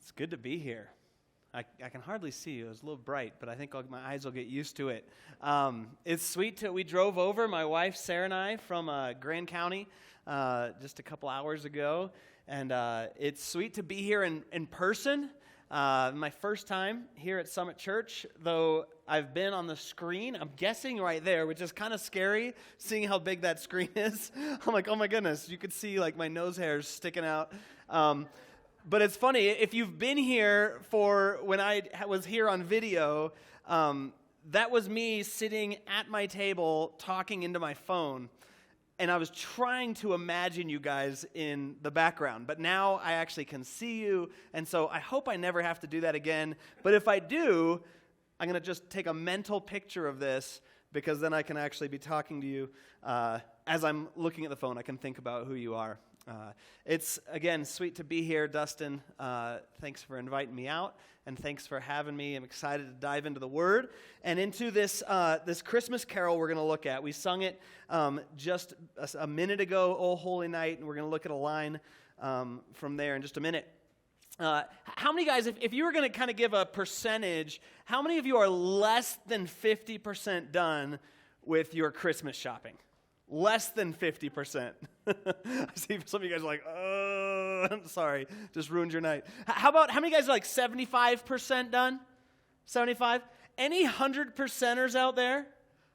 It's good to be here. I can hardly see you. It's a little bright, but I think my eyes will get used to it. It's sweet. We drove over, my wife, Sarah, and I, from Grand County just a couple hours ago. And it's sweet to be here in person. My first time here at Summit Church, though I've been on the screen, I'm guessing right there, which is kind of scary, seeing how big that screen is. I'm like, oh my goodness, you could see like my nose hairs sticking out. But it's funny, if you've been here for when I was here on video, that was me sitting at my table talking into my phone. And I was trying to imagine you guys in the background. But now I actually can see you. And so I hope I never have to do that again. But if I do, I'm going to just take a mental picture of this, because then I can actually be talking to you as I'm looking at the phone. I can think about who you are. It's, again, sweet to be here, Dustin. Thanks for inviting me out, and thanks for having me. I'm excited to dive into the Word and into this Christmas carol we're going to look at. We sung it just a minute ago, "O Holy Night," and we're going to look at a line from there in just a minute. How many guys, if you were going to kind of give a percentage, how many of you are less than 50% done with your Christmas shopping? Less than 50%. I see some of you guys are like, oh, I'm sorry, just ruined your night. How many guys are like 75% done? 75? Any 100%ers out there?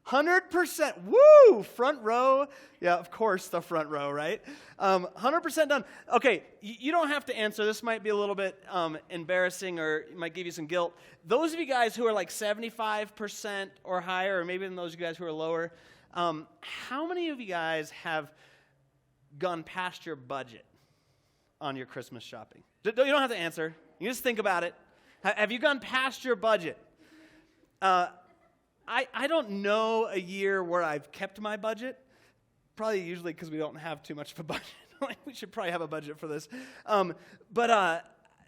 100%, woo, front row. Yeah, of course, the front row, right? 100% done. Okay, you don't have to answer. This might be a little bit embarrassing, or it might give you some guilt. Those of you guys who are like 75% or higher, or maybe even those of you guys who are lower, how many of you guys have gone past your budget on your Christmas shopping? You don't have to answer. You just think about it. Have you gone past your budget? I don't know a year where I've kept my budget. Probably usually because we don't have too much of a budget. We should probably have a budget for this. But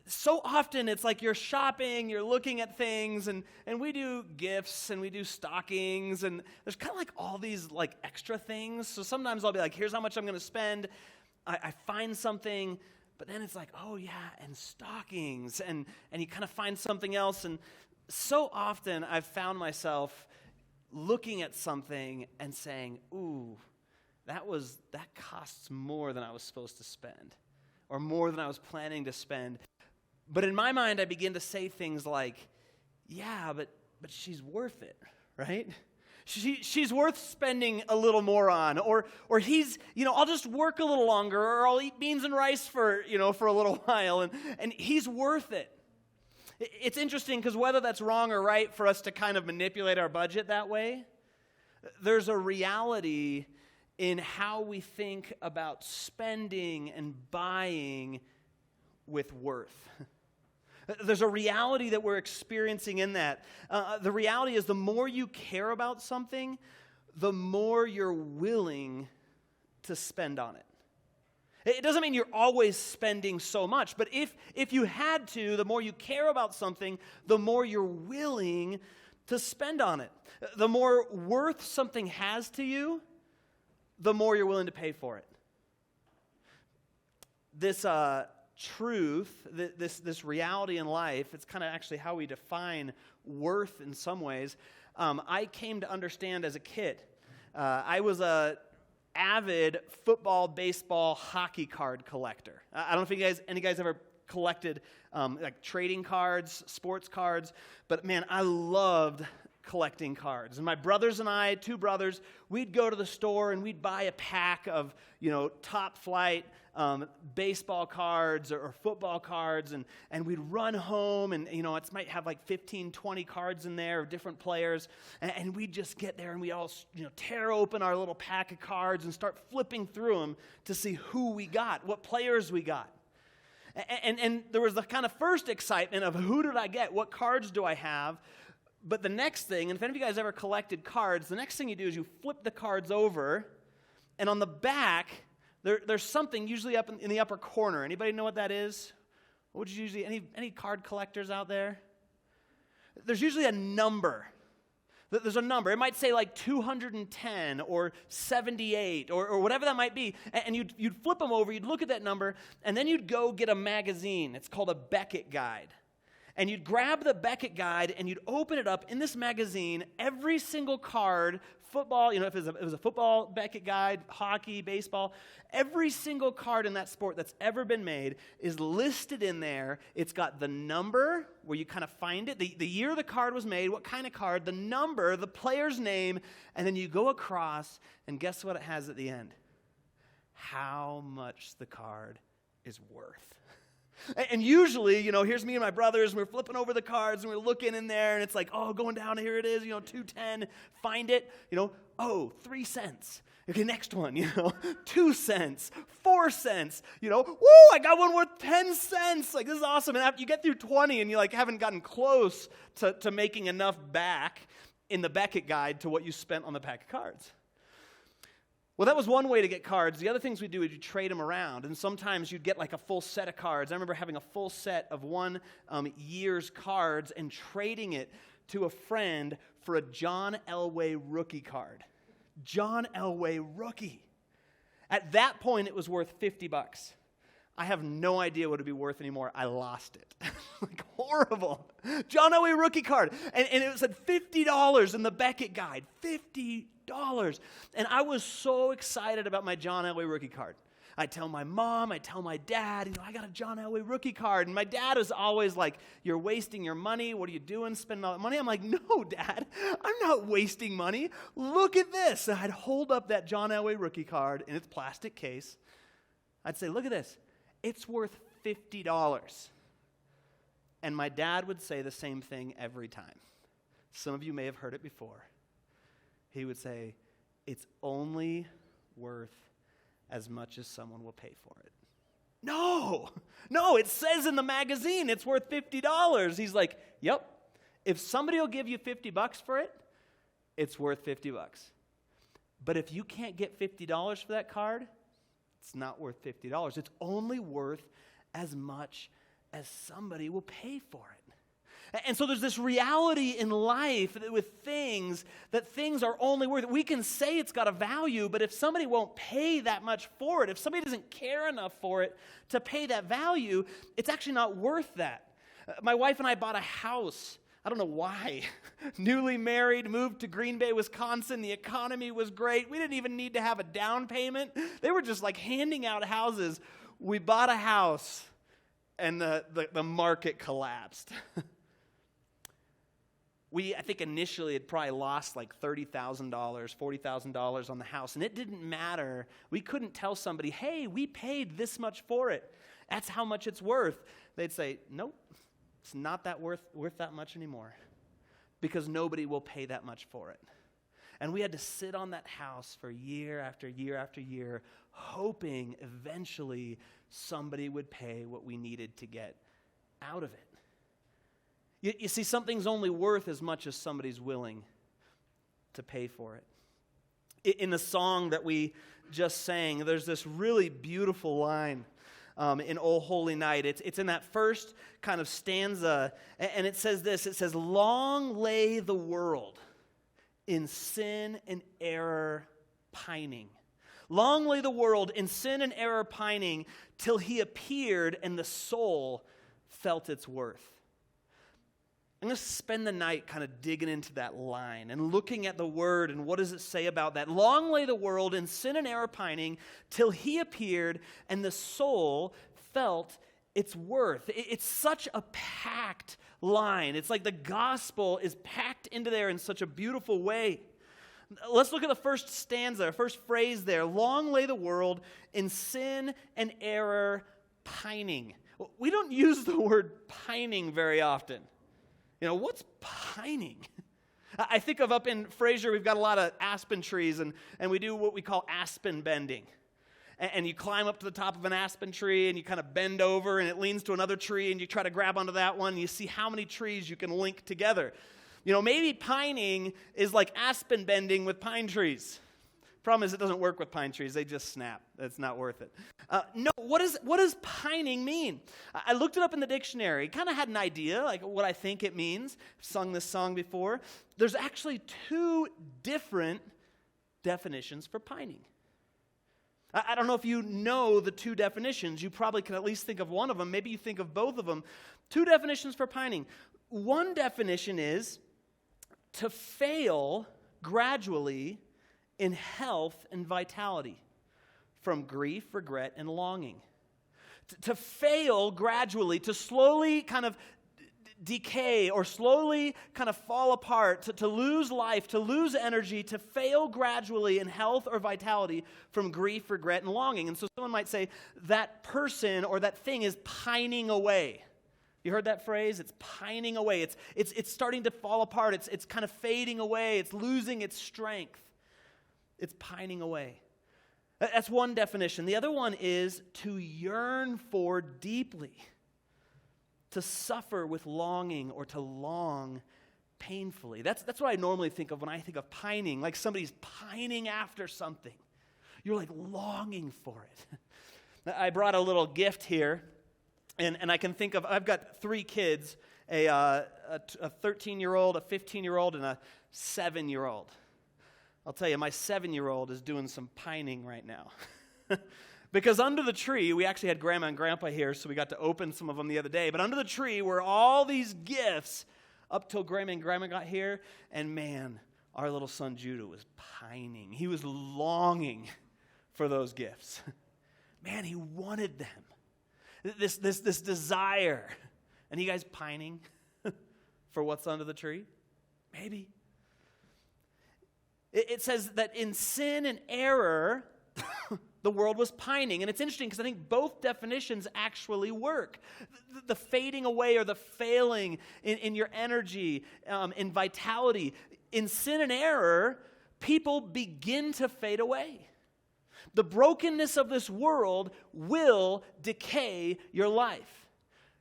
so often it's like you're shopping, you're looking at things, and we do gifts and we do stockings, and there's kind of like all these like extra things. So sometimes I'll be like, here's how much I'm going to spend. I find something, but then it's like, oh yeah, and stockings, and you kind of find something else. And so often I've found myself looking at something and saying, ooh, that costs more than I was supposed to spend, or more than I was planning to spend. But in my mind, I begin to say things like, yeah, but she's worth it, right? She's worth spending a little more on, or he's, I'll just work a little longer, or I'll eat beans and rice for a little while, and he's worth it. It's interesting because whether that's wrong or right for us to kind of manipulate our budget that way, there's a reality in how we think about spending and buying with worth. There's a reality that we're experiencing in that. The reality is the more you care about something, the more you're willing to spend on it. It doesn't mean you're always spending so much, but if you had to, the more you care about something, the more you're willing to spend on it. The more worth something has to you, the more you're willing to pay for it. This truth, this reality in life, it's kind of actually how we define worth in some ways. I came to understand as a kid. I was a avid football, baseball, hockey card collector. I don't know if any guys ever collected like trading cards, sports cards, but man, I loved collecting cards. And my brothers and I, two brothers, we'd go to the store and we'd buy a pack of, top flight baseball cards or football cards, and we'd run home, and it might have like 15, 20 cards in there of different players, and we'd just get there and we all tear open our little pack of cards and start flipping through them to see who we got, what players we got. And there was the kind of first excitement of who did I get, what cards do I have. But the next thing, and if any of you guys ever collected cards, the next thing you do is you flip the cards over, and on the back, there's something usually up in the upper corner. Anybody know what that is? What would you usually, any card collectors out there? There's usually a number. There's a number. It might say like 210 or 78 or whatever that might be. And you'd flip them over, you'd look at that number, and then you'd go get a magazine. It's called a Beckett Guide. And you'd grab the Beckett Guide and you'd open it up. In this magazine, every single card, football, if it was a football Beckett Guide, hockey, baseball, every single card in that sport that's ever been made is listed in there. It's got the number where you kind of find it, the year the card was made, what kind of card, the number, the player's name, and then you go across, and guess what it has at the end? How much the card is worth. And usually, here's me and my brothers, and we're flipping over the cards, and we're looking in there, and it's like, going down, here it is, 210, find it, 3 cents. Okay, next one, 2 cents, 4 cents, I got one worth 10 cents. Like, this is awesome. And after you get through 20, and you, haven't gotten close to making enough back in the Beckett Guide to what you spent on the pack of cards. Well, that was one way to get cards. The other things we do is you trade them around, and sometimes you'd get a full set of cards. I remember having a full set of one year's cards and trading it to a friend for a John Elway rookie card. John Elway rookie. At that point, it was worth $50. I have no idea what it'd be worth anymore. I lost it. Horrible. John Elway rookie card. And it said $50 in the Beckett Guide. $50. And I was so excited about my John Elway rookie card. I tell my mom, I tell my dad, I got a John Elway rookie card. And my dad was always like, you're wasting your money. What are you doing, spending all that money? I'm like, no, Dad, I'm not wasting money. Look at this. And I'd hold up that John Elway rookie card in its plastic case. I'd say, look at this. It's worth $50. And my dad would say the same thing every time. Some of you may have heard it before. He would say, it's only worth as much as someone will pay for it. No, it says in the magazine it's worth $50. He's like, yep, if somebody will give you $50 for it, it's worth $50. But if you can't get $50 for that card, it's not worth $50. It's only worth as much as somebody will pay for it. And so there's this reality in life with things, that things are only worth it. We can say it's got a value, but if somebody won't pay that much for it, if somebody doesn't care enough for it to pay that value, it's actually not worth that. My wife and I bought a house. I don't know why. Newly married, moved to Green Bay, Wisconsin. The economy was great. We didn't even need to have a down payment. They were just handing out houses. We bought a house, and the market collapsed. I think initially had probably lost $30,000, $40,000 on the house, and it didn't matter. We couldn't tell somebody, hey, we paid this much for it. That's how much it's worth. They'd say, nope, it's not that worth that much anymore, because nobody will pay that much for it. And we had to sit on that house for year after year after year, hoping eventually somebody would pay what we needed to get out of it. You see, something's only worth as much as somebody's willing to pay for it. In the song that we just sang, there's this really beautiful line in O Holy Night. It's in that first kind of stanza, and it says this. It says, long lay the world in sin and error pining. Long lay the world in sin and error pining till he appeared and the soul felt its worth. I'm going to spend the night kind of digging into that line and looking at the word and what does it say about that. Long lay the world in sin and error pining till he appeared and the soul felt its worth. It's such a packed line. It's like the gospel is packed into there in such a beautiful way. Let's look at the first stanza, first phrase there. Long lay the world in sin and error pining. We don't use the word pining very often. What's pining? I think of up in Fraser, we've got a lot of aspen trees, and we do what we call aspen bending. And you climb up to the top of an aspen tree, and you kind of bend over, and it leans to another tree, and you try to grab onto that one, and you see how many trees you can link together. Maybe pining is like aspen bending with pine trees. Problem is, it doesn't work with pine trees. They just snap. It's not worth it. No, what does pining mean? I looked it up in the dictionary. Kind of had an idea, like what I think it means. I've sung this song before. There's actually two different definitions for pining. I don't know if you know the two definitions. You probably can at least think of one of them. Maybe you think of both of them. Two definitions for pining. One definition is to fail gradually in health and vitality from grief, regret, and longing. To fail gradually, to slowly kind of decay or slowly kind of fall apart, to lose life, to lose energy, to fail gradually in health or vitality from grief, regret, and longing. And so someone might say, that person or that thing is pining away. You heard that phrase? It's pining away. It's starting to fall apart. It's kind of fading away. It's losing its strength. It's pining away. That's one definition. The other one is to yearn for deeply, to suffer with longing or to long painfully. That's what I normally think of when I think of pining, like somebody's pining after something. You're like longing for it. I brought a little gift here, and I can think of, I've got 3 kids, a 13-year-old, a 15-year-old, and a 7-year-old. I'll tell you, my 7-year-old is doing some pining right now. Because under the tree, we actually had Grandma and Grandpa here, so we got to open some of them the other day. But under the tree were all these gifts up till Grandma and Grandma got here. And man, our little son Judah was pining. He was longing for those gifts. Man, he wanted them. This desire. And you guys pining for what's under the tree? Maybe. It says that in sin and error, the world was pining. And it's interesting because I think both definitions actually work. The fading away or the failing in your energy, in vitality. In sin and error, people begin to fade away. The brokenness of this world will decay your life.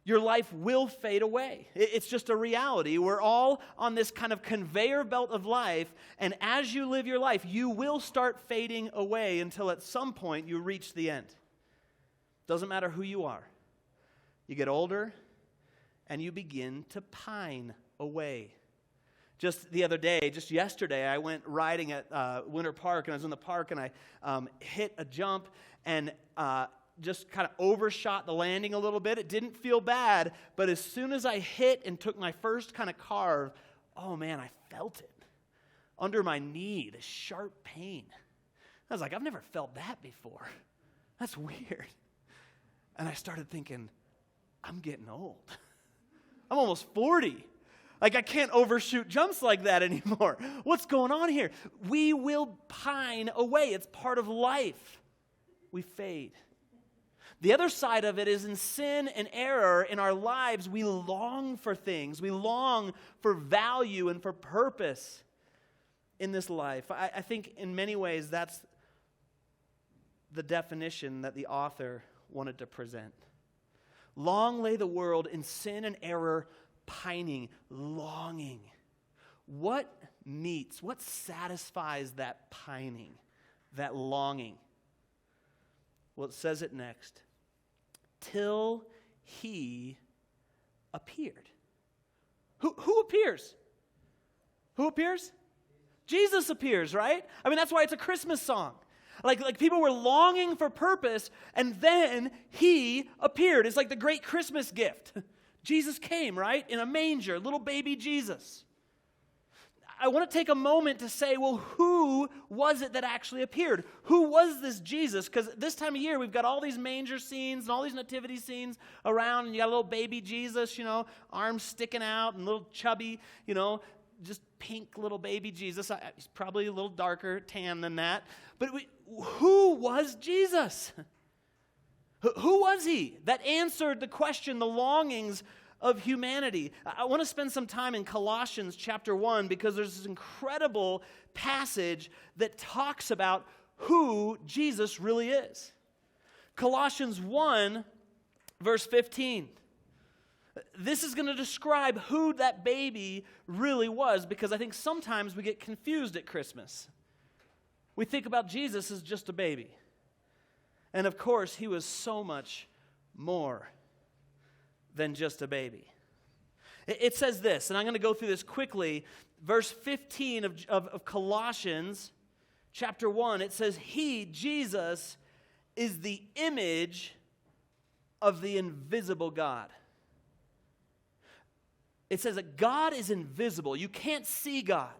Your life will fade away. It's just a reality. We're all on this kind of conveyor belt of life, and as you live your life, you will start fading away until at some point you reach the end. Doesn't matter who you are. You get older, and you begin to pine away. Just the other day, just yesterday, I went riding at Winter Park, and I was in the park, and I hit a jump, and just kind of overshot the landing a little bit. It didn't feel bad, but as soon as I hit and took my first kind of carve, oh man, I felt it. Under my knee, this sharp pain. I was like, I've never felt that before. That's weird. And I started thinking, I'm getting old. I'm almost 40. Like I can't overshoot jumps like that anymore. What's going on here? We will pine away. It's part of life. We fade. The other side of it is in sin and error in our lives, we long for things. We long for value and for purpose in this life. I think in many ways that's the definition that the author wanted to present. Long lay the world in sin and error, pining, longing. What meets, what satisfies that pining, that longing? Well, it says it next. Till he appeared. Who appears? Who appears? Jesus appears, right? I mean, that's why it's a Christmas song. Like people were longing for purpose, and then he appeared. It's like the great Christmas gift. Jesus came, right? In a manger, little baby Jesus. I want to take a moment to say, well, who was it that actually appeared? Who was this Jesus? Because this time of year, we've got all these manger scenes and all these nativity scenes around, and you got a little baby Jesus, arms sticking out and little chubby, just pink little baby Jesus. He's probably a little darker tan than that. But who was Jesus? Who was he that answered the question, the longings of humanity? I want to spend some time in Colossians chapter 1 because there's this incredible passage that talks about who Jesus really is. Colossians 1, verse 15. This is going to describe who that baby really was because I think sometimes we get confused at Christmas. we think about Jesus as just a baby. And of course, he was so much more than just a baby. It says this, and I'm going to go through this quickly. Verse 15 of Colossians chapter 1, it says, He, Jesus, is the image of the invisible God. It says that God is invisible. You can't see God.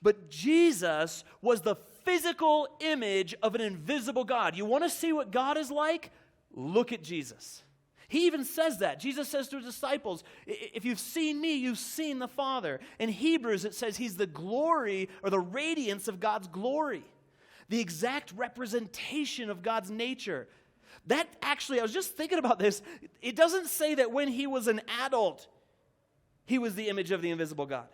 But Jesus was the physical image of an invisible God. You want to see what God is like? Look at Jesus. He even says that. Jesus says to his disciples, if you've seen me, you've seen the Father. In Hebrews, it says he's the glory or the radiance of God's glory, the exact representation of God's nature. That actually, I was just thinking about this. It doesn't say that when he was an adult, he was the image of the invisible God.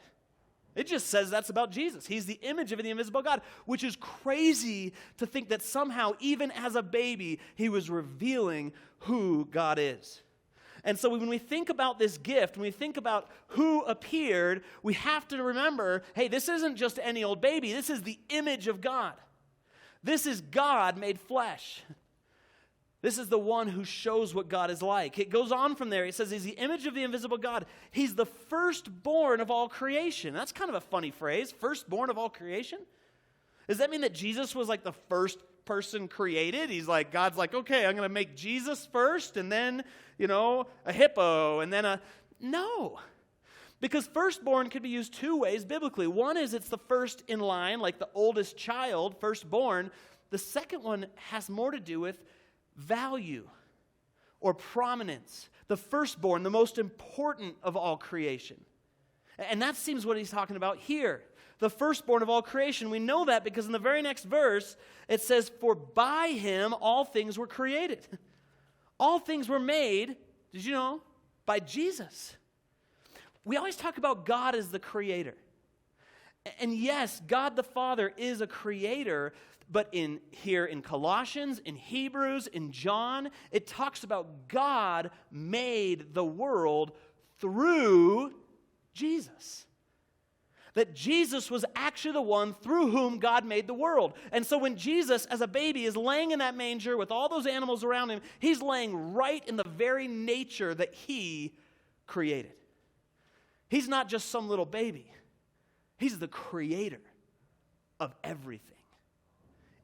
It just says that's about Jesus. He's the image of the invisible God, which is crazy to think that somehow, even as a baby, he was revealing who God is. And so when we think about this gift, when we think about who appeared, we have to remember, hey, this isn't just any old baby. This is the image of God. This is God made flesh. This is the one who shows what God is like. It goes on from there. It says he's the image of the invisible God. He's the firstborn of all creation. That's kind of a funny phrase, firstborn of all creation. Does that mean that Jesus was like the first person created? He's like, God's like, okay, I'm going to make Jesus first and then, a hippo and then No. Because firstborn could be used two ways biblically. One is it's the first in line, like the oldest child, firstborn. The second one has more to do with value or prominence. The firstborn, the most important of all creation. And that seems what he's talking about here. The firstborn of all creation. We know that because in the very next verse, it says, for by him all things were created. All things were made, did you know, by Jesus. We always talk about God as the creator. And yes, God the Father is a creator, but in Colossians, in Hebrews, in John, it talks about God made the world through Jesus. That Jesus was actually the one through whom God made the world. And so when Jesus, as a baby, is laying in that manger with all those animals around him, he's laying right in the very nature that he created. He's not just some little baby. He's the creator of everything.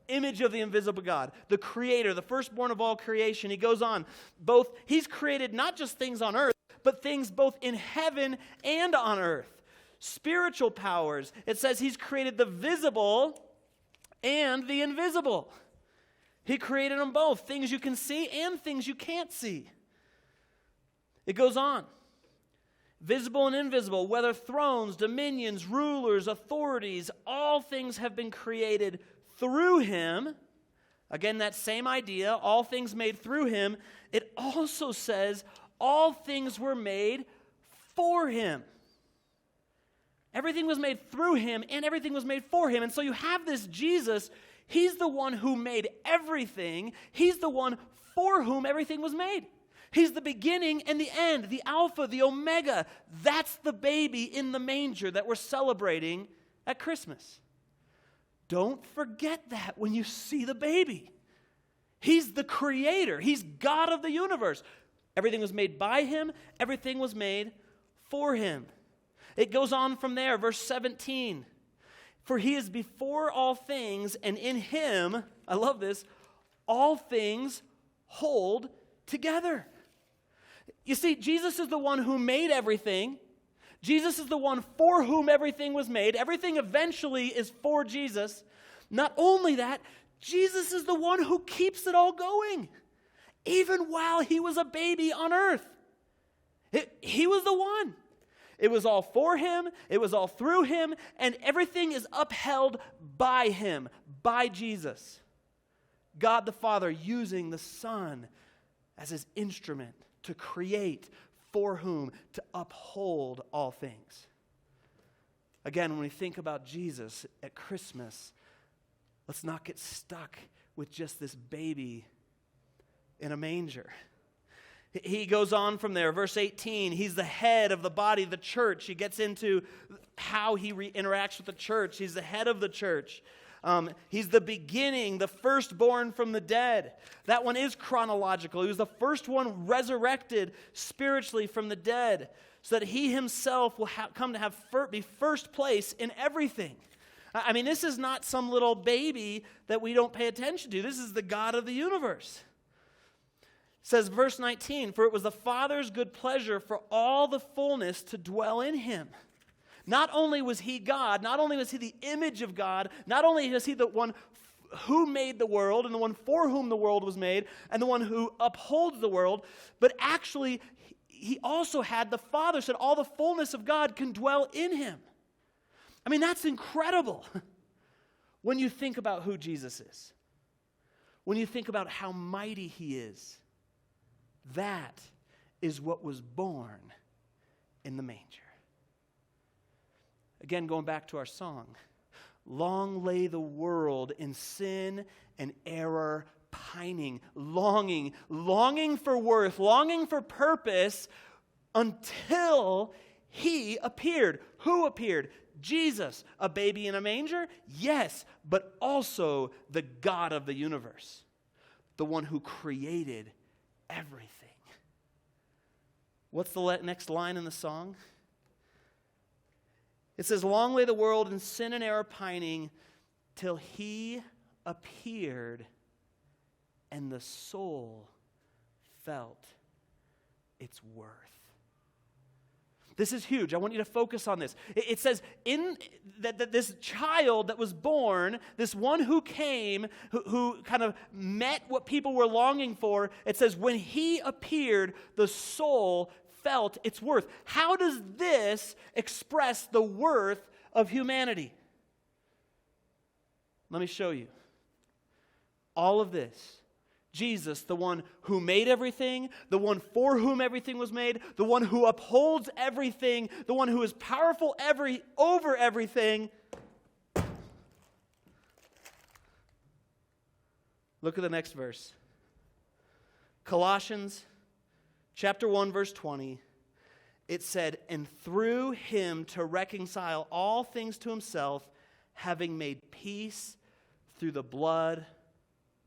Image of the invisible God, the creator, the firstborn of all creation. He goes on, he's created not just things on earth, but things both in heaven and on earth. Spiritual powers. It says he's created the visible and the invisible. He created them both, things you can see and things you can't see. It goes on. Visible and invisible, whether thrones, dominions, rulers, authorities, all things have been created through him. Again, that same idea, all things made through him. It also says all things were made for him. Everything was made through him and everything was made for him. And so you have this Jesus, he's the one who made everything. He's the one for whom everything was made. He's the beginning and the end, the Alpha, the Omega. That's the baby in the manger that we're celebrating at Christmas. Don't forget that when you see the baby. He's the creator. He's God of the universe. Everything was made by him. Everything was made for him. It goes on from there, verse 17. For he is before all things, and in him, I love this, all things hold together. You see, Jesus is the one who made everything. Jesus is the one for whom everything was made. Everything eventually is for Jesus. Not only that, Jesus is the one who keeps it all going. Even while he was a baby on earth. He was the one. It was all for him. It was all through him. And everything is upheld by him, by Jesus. God the Father using the Son as his instrument to create, for whom, to uphold all things. Again, when we think about Jesus at Christmas, let's not get stuck with just this baby in a manger. He goes on from there, verse 18, he's the head of the body of the church. He gets into how he interacts with the church. He's the head of the church. He's the beginning, the firstborn from the dead. That one is chronological. He was the first one resurrected spiritually from the dead, so that he himself will come to be first place in everything. I mean, this is not some little baby that we don't pay attention to. This is the God of the universe. It says, verse 19, "For it was the Father's good pleasure for all the fullness to dwell in him." Not only was he God, not only was he the image of God, not only was he the one who made the world and the one for whom the world was made and the one who upholds the world, but actually he also had, the Father said, all the fullness of God can dwell in him. I mean, that's incredible when you think about who Jesus is. When you think about how mighty he is. That is what was born in the manger. Again, going back to our song. Long lay the world in sin and error, pining, longing for worth, longing for purpose, until he appeared. Who appeared? Jesus. A baby in a manger? Yes, but also the God of the universe. The one who created everything. What's the next line in the song? It says, "Long lay the world in sin and error pining, till he appeared, and the soul felt its worth." This is huge. I want you to focus on this. It says that this child that was born, this one who came, who kind of met what people were longing for, it says when he appeared, the soul felt its worth. How does this express the worth of humanity? Let me show you. All of this, Jesus, the one who made everything, the one for whom everything was made, the one who upholds everything, the one who is powerful over everything. Look at the next verse. Colossians chapter 1, verse 20. It said, "And through him to reconcile all things to himself, having made peace through the blood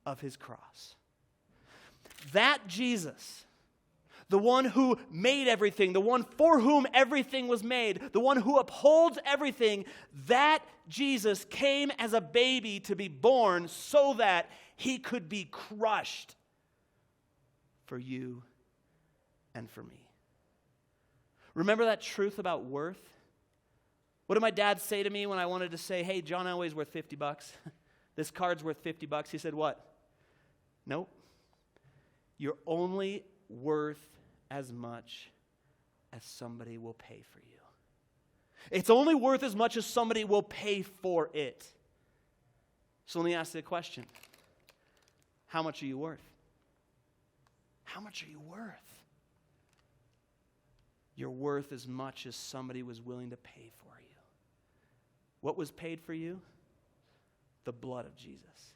of his cross." That Jesus, the one who made everything, the one for whom everything was made, the one who upholds everything, that Jesus came as a baby to be born so that he could be crushed for you and for me. Remember that truth about worth? What did my dad say to me when I wanted to say, "Hey, John Elway's worth $50. This card's worth $50. He said, "What?" "Nope. You're only worth as much as somebody will pay for you. It's only worth as much as somebody will pay for it." So let me ask you a question. How much are you worth? How much are you worth? You're worth as much as somebody was willing to pay for you. What was paid for you? The blood of Jesus.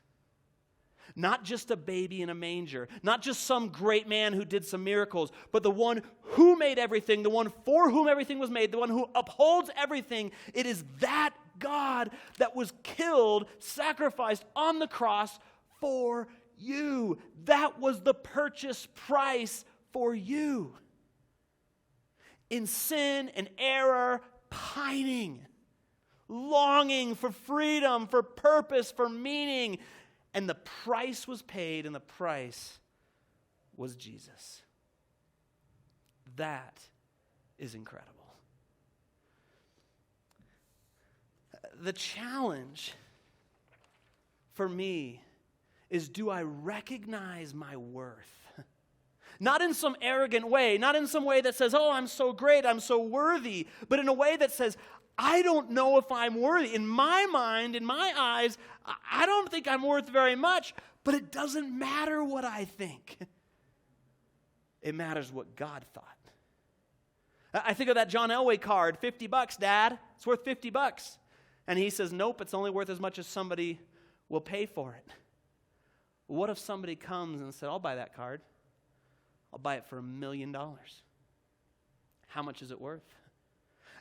Not just a baby in a manger, not just some great man who did some miracles, but the one who made everything, the one for whom everything was made, the one who upholds everything. It is that God that was killed, sacrificed on the cross for you. That was the purchase price for you. In sin and error, pining, longing for freedom, for purpose, for meaning. And the price was paid, and the price was Jesus. That is incredible. The challenge for me is, do I recognize my worth? Not in some arrogant way, not in some way that says, "Oh, I'm so great, I'm so worthy," but in a way that says, I don't know if I'm worthy. In my mind, in my eyes, I don't think I'm worth very much, but it doesn't matter what I think. It matters what God thought. I think of that John Elway card, $50, Dad. It's worth $50. And he says, "Nope, it's only worth as much as somebody will pay for it." What if somebody comes and said, "I'll buy that card. I'll buy it for $1 million. How much is it worth?"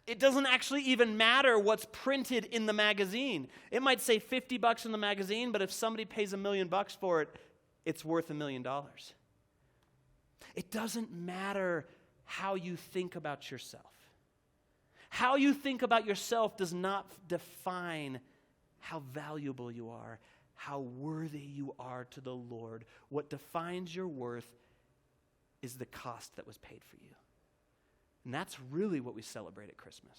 It doesn't actually even matter what's printed in the magazine. It might say $50 in the magazine, but if somebody pays $1 million for it, it's worth $1 million. It doesn't matter how you think about yourself. How you think about yourself does not define how valuable you are, how worthy you are to the Lord. What defines your worth is the cost that was paid for you. And that's really what we celebrate at Christmas.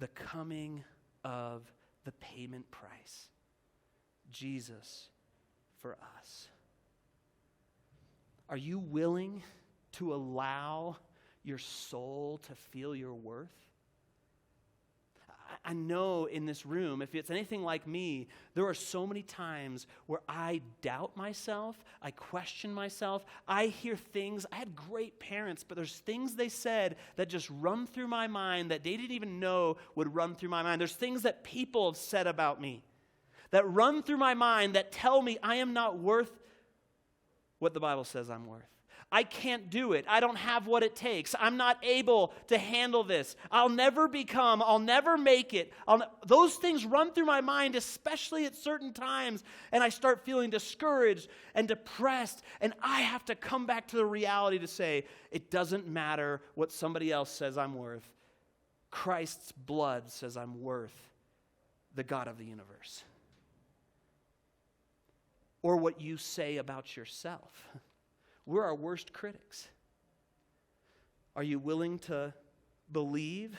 The coming of the payment price. Jesus for us. Are you willing to allow your soul to feel your worth? I know in this room, if it's anything like me, there are so many times where I doubt myself, I question myself, I hear things. I had great parents, but there's things they said that just run through my mind that they didn't even know would run through my mind. There's things that people have said about me that run through my mind that tell me I am not worth what the Bible says I'm worth. I can't do it. I don't have what it takes. I'm not able to handle this. I'll never make it. Those things run through my mind, especially at certain times, and I start feeling discouraged and depressed, and I have to come back to the reality to say, it doesn't matter what somebody else says I'm worth. Christ's blood says I'm worth the God of the universe. Or what you say about yourself. We're our worst critics. Are you willing to believe?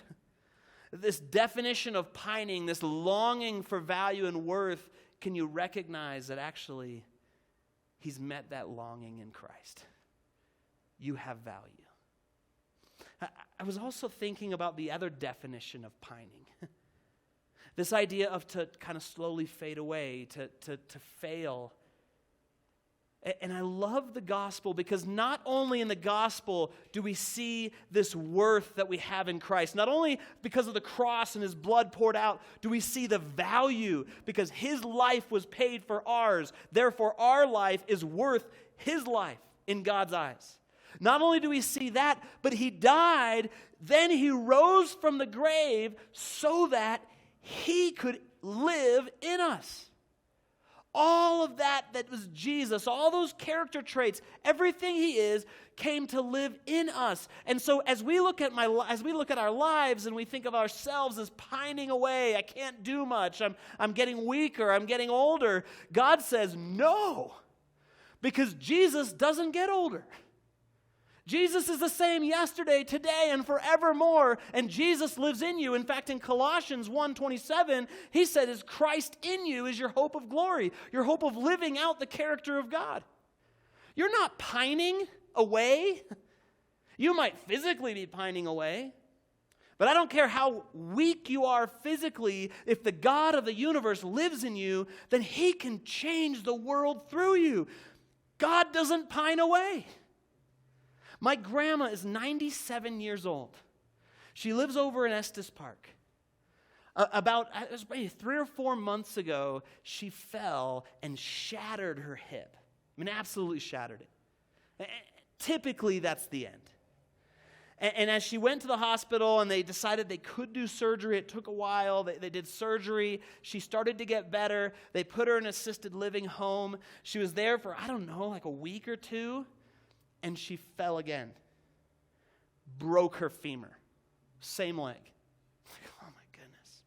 This definition of pining, this longing for value and worth, can you recognize that actually He's met that longing in Christ? You have value. I was also thinking about the other definition of pining. This idea of to kind of slowly fade away, to fail. And I love the gospel because not only in the gospel do we see this worth that we have in Christ, not only because of the cross and His blood poured out, do we see the value because His life was paid for ours. Therefore, our life is worth His life in God's eyes. Not only do we see that, but He died, then He rose from the grave so that He could live in us. All of that was Jesus, all those character traits, everything He is, came to live in us. And so as we look at our lives and we think of ourselves as pining away, I can't do much, I'm getting weaker, I'm getting older, God says no, because Jesus doesn't get older. Jesus is the same yesterday, today, and forevermore, and Jesus lives in you. In fact, in Colossians 1:27, he said, "Is Christ in you is your hope of glory," your hope of living out the character of God. You're not pining away. You might physically be pining away, but I don't care how weak you are physically, if the God of the universe lives in you, then He can change the world through you. God doesn't pine away. My grandma is 97 years old. She lives over in Estes Park. It was maybe 3 or 4 months ago, she fell and shattered her hip. I mean, absolutely shattered it. Typically, that's the end. And as she went to the hospital and they decided they could do surgery, it took a while. They did surgery. She started to get better. They put her in an assisted living home. She was there for, like a week or two. And she fell again. Broke her femur. Same leg. Oh my goodness.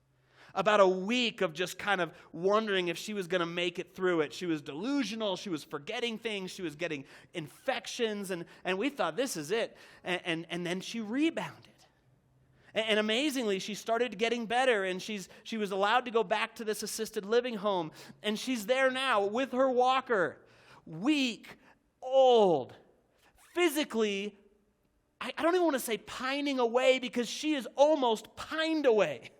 About a week of just kind of wondering if she was going to make it through it. She was delusional. She was forgetting things. She was getting infections. And we thought, this is it. And then she rebounded. And amazingly, she started getting better. And she was allowed to go back to this assisted living home. And she's there now with her walker. Weak, old. Physically, I don't even want to say pining away because she is almost pined away.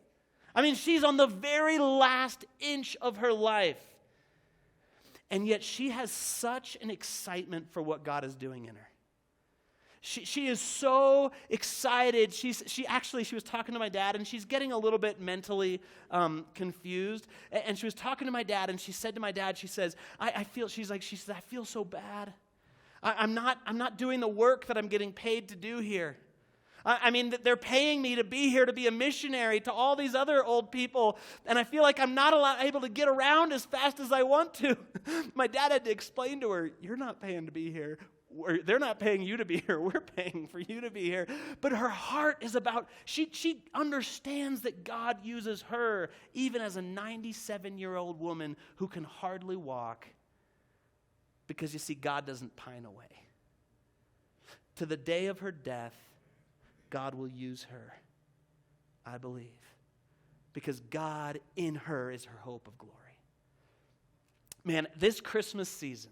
I mean, she's on the very last inch of her life. And yet she has such an excitement for what God is doing in her. She is so excited. She was talking to my dad, and she's getting a little bit mentally confused. And she was talking to my dad, and she said to my dad, she says, I feel so bad. I'm not doing the work that I'm getting paid to do here. I mean, they're paying me to be here to be a missionary to all these other old people, and I feel like I'm not able to get around as fast as I want to. My dad had to explain to her, you're not paying to be here. They're not paying you to be here. We're paying for you to be here. But her heart is about, she understands that God uses her, even as a 97-year-old woman who can hardly walk, because you see, God doesn't pine away. To the day of her death, God will use her, I believe, because God in her is her hope of glory. Man, this Christmas season,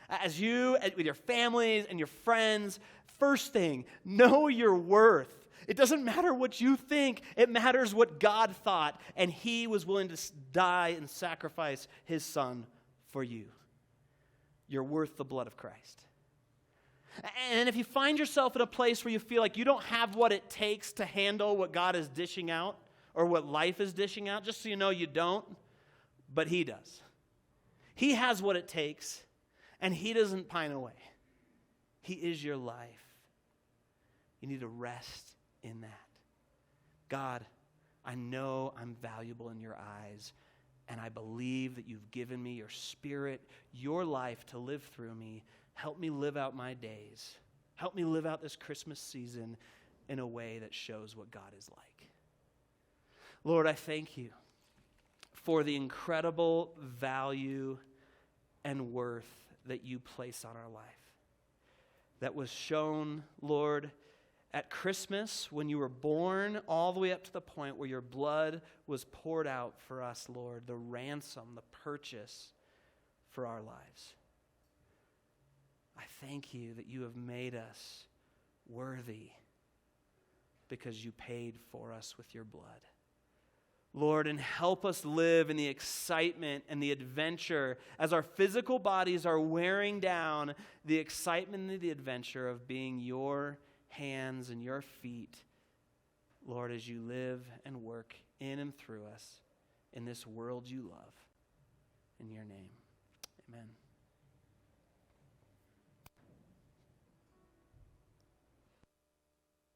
as you, with your families and your friends, first thing, know your worth. It doesn't matter what you think. It matters what God thought. And he was willing to die and sacrifice his son for you. You're worth the blood of Christ. And if you find yourself in a place where you feel like you don't have what it takes to handle what God is dishing out or what life is dishing out, just so you know you don't, but he does. He has what it takes. And he doesn't pine away. He is your life. You need to rest in that. God, I know I'm valuable in your eyes, and I believe that you've given me your spirit, your life to live through me. Help me live out my days. Help me live out this Christmas season in a way that shows what God is like. Lord, I thank you for the incredible value and worth that you place on our life. That was shown, Lord, at Christmas when you were born, all the way up to the point where your blood was poured out for us, Lord, the ransom, the purchase for our lives. I thank you that you have made us worthy because you paid for us with your blood. Lord, and help us live in the excitement and the adventure as our physical bodies are wearing down, the excitement and the adventure of being your hands and your feet, Lord, as you live and work in and through us in this world you love. In your name, amen.